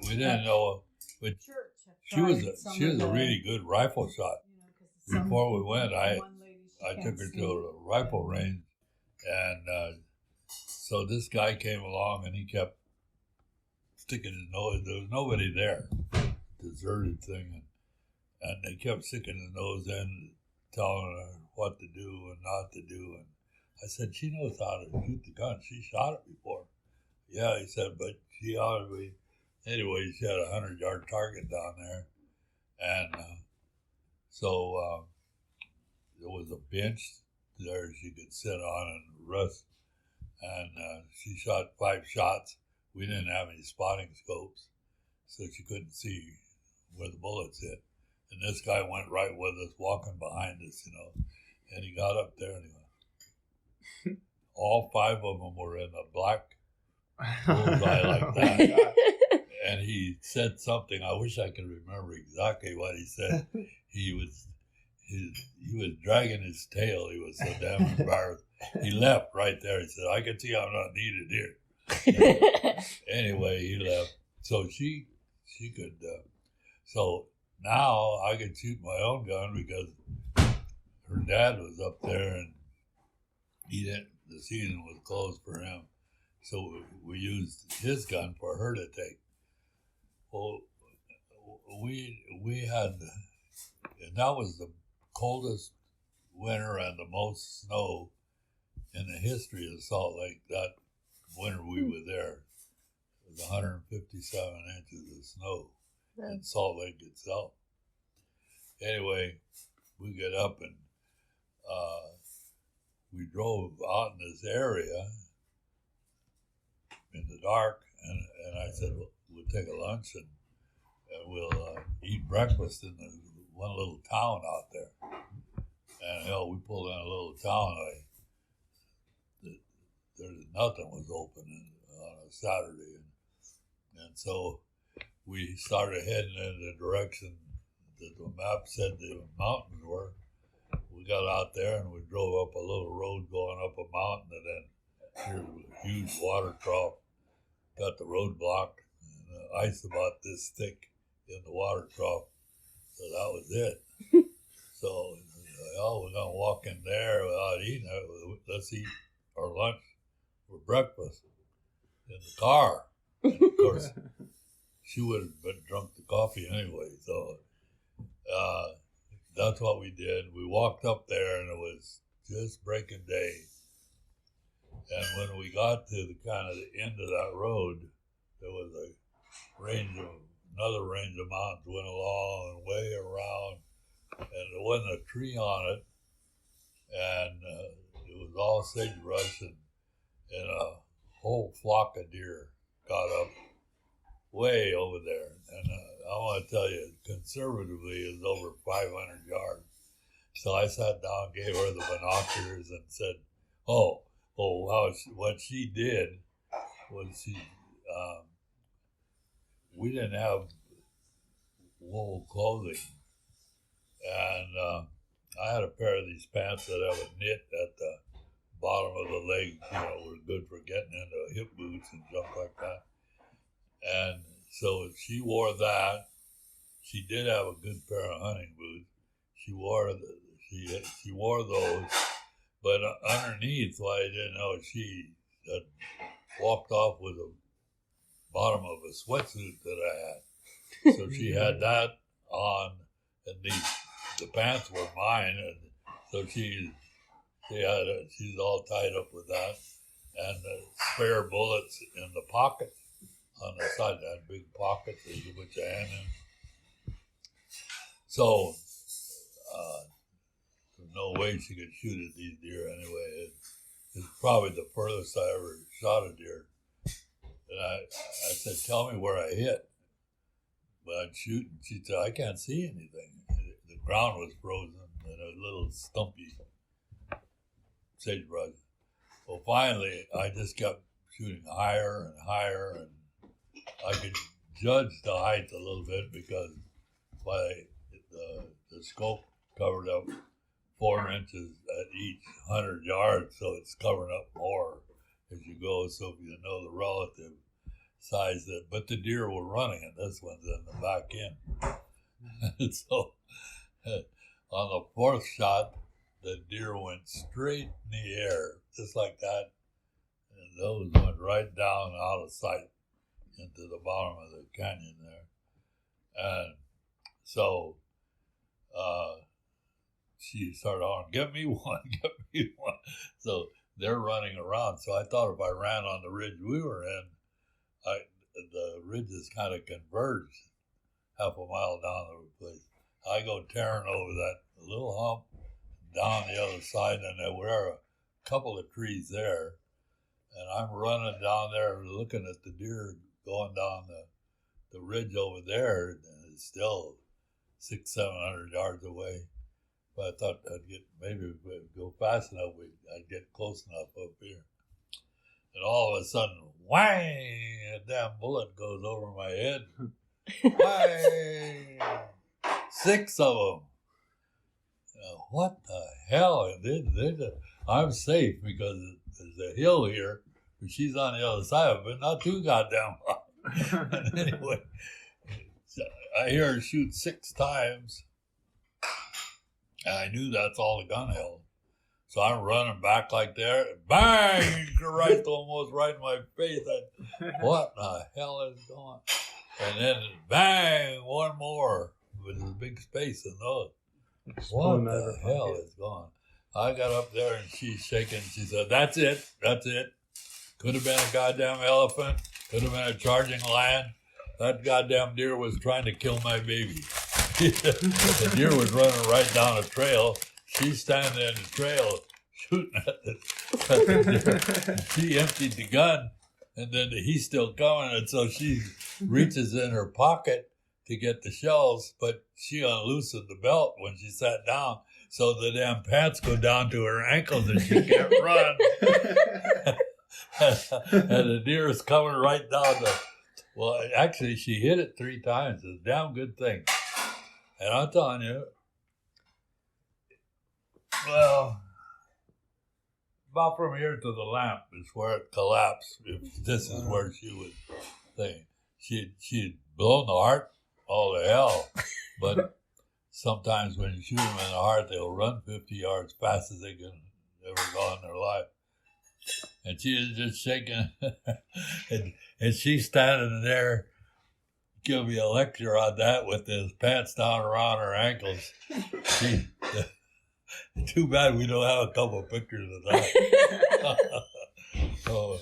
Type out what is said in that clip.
we didn't know, but she was a really good rifle shot. Before we went, I took her to a rifle range, and so this guy came along and he kept sticking his nose. There was nobody there, deserted thing, and they kept sticking his nose in, telling her what to do and not to do. And I said, she knows how to shoot the gun. She shot it before. Yeah, he said, but she ought to be. Anyway, she had a 100-yard target down there, and so there was a bench there she could sit on and rest. And she shot 5 shots. We didn't have any spotting scopes, so she couldn't see where the bullets hit. And this guy went right with us, walking behind us, and he got up there and he went. All 5 of them were in a black bullseye like that. And he said something. I wish I could remember exactly what he said. He was dragging his tail. He was so damn embarrassed. He left right there. He said, I can see I'm not needed here. Anyway, he left. So she could. So now I could shoot my own gun because her dad was up there and the season was closed for him. So we used his gun for her to take. Well, we had, and that was the coldest winter and the most snow in the history of Salt Lake. That winter we were there, it was 157 inches of snow in Salt Lake itself. Anyway, we get up and we drove out in this area in the dark, and I said, well, we'll take a lunch and we'll eat breakfast in one little town out there. And we pulled in a little town. Nothing was open on a Saturday, and so we started heading in the direction that the map said the mountains were. We got out there and we drove up a little road going up a mountain, and then here's a huge water trough. Got the road blocked, and ice about this thick in the water trough. So that was it. So, we're going to walk in there without eating it. Let's eat our lunch for breakfast in the car. And of course, she would have been drunk the coffee anyway. So that's what we did. We walked up there, and it was just breaking day. And when we got to the kind of the end of that road, there was another range of mountains went along and way around, and there wasn't a tree on it, and it was all sagebrush, and a whole flock of deer got up way over there. And I want to tell you, conservatively, it was over 500 yards. So I sat down, gave her the binoculars, and said, what she did was we didn't have wool clothing, and I had a pair of these pants that have a knit at the bottom of the leg, were good for getting into hip boots and stuff like that. And so she wore that. She did have a good pair of hunting boots. She wore those, but underneath, what I didn't know, she had walked off with the bottom of a sweatsuit that I had. So she had that on, and the pants were mine, and so she's all tied up with that, and the spare bullets in the pocket on the side, that big pocket that you put your hand in. So there's no way she could shoot at these deer anyway. It's probably the furthest I ever shot a deer. And I said, tell me where I hit. But I'd shoot, and she said, I can't see anything. The ground was frozen and a little stumpy sagebrush. Well, finally, I just kept shooting higher and higher, and I could judge the height a little bit because the scope covered up 4 inches at each 100 yards, so it's covering up more as you go. So if you know the relative, size, but the deer were running, and this one's in the back end. And so on the fourth shot, the deer went straight in the air, just like that. And those went right down out of sight into the bottom of the canyon there. And so she started on, get me one, get me one. So they're running around. So I thought if I ran on the ridge we were in, the ridges kind of converged half a mile down the place. I go tearing over that little hump down the other side, and there were a couple of trees there. And I'm running down there looking at the deer going down the ridge over there, and it's still 600-700 yards away. But I thought I'd get, maybe if we go fast enough, I'd get close enough up here. And all of a sudden, whang! A damn bullet goes over my head. Whang! 6 of them. What the hell? I'm safe because there's a hill here, but she's on the other side of it, but not too goddamn far. And anyway, I hear her shoot 6 times, and I knew that's all the gun held. So I'm running back like there, bang! Right, almost right in my face. What the hell is going on? And then bang! One more with a big space in those. What the hell is going on? I got up there and she's shaking. She said, that's it. Could have been a goddamn elephant. Could have been a charging lion. That goddamn deer was trying to kill my baby. The deer was running right down a trail. She's standing in the trail shooting at the deer. She emptied the gun, and then he's still coming, and so she reaches in her pocket to get the shells, but she unloosened the belt when she sat down, so the damn pants go down to her ankles and she can't run. And the deer is coming right down well, actually, she hit it 3 times. It's a damn good thing. And I'm telling you, well, about from here to the lamp is where it collapsed. If this is where she was saying. She'd blown the heart all to hell. But sometimes when you shoot them in the heart, they'll run 50 yards fast as they can ever go in their life. And she was just shaking. and she's standing there giving me a lecture on that with his pants down around her ankles. Too bad we don't have a couple of pictures of that. So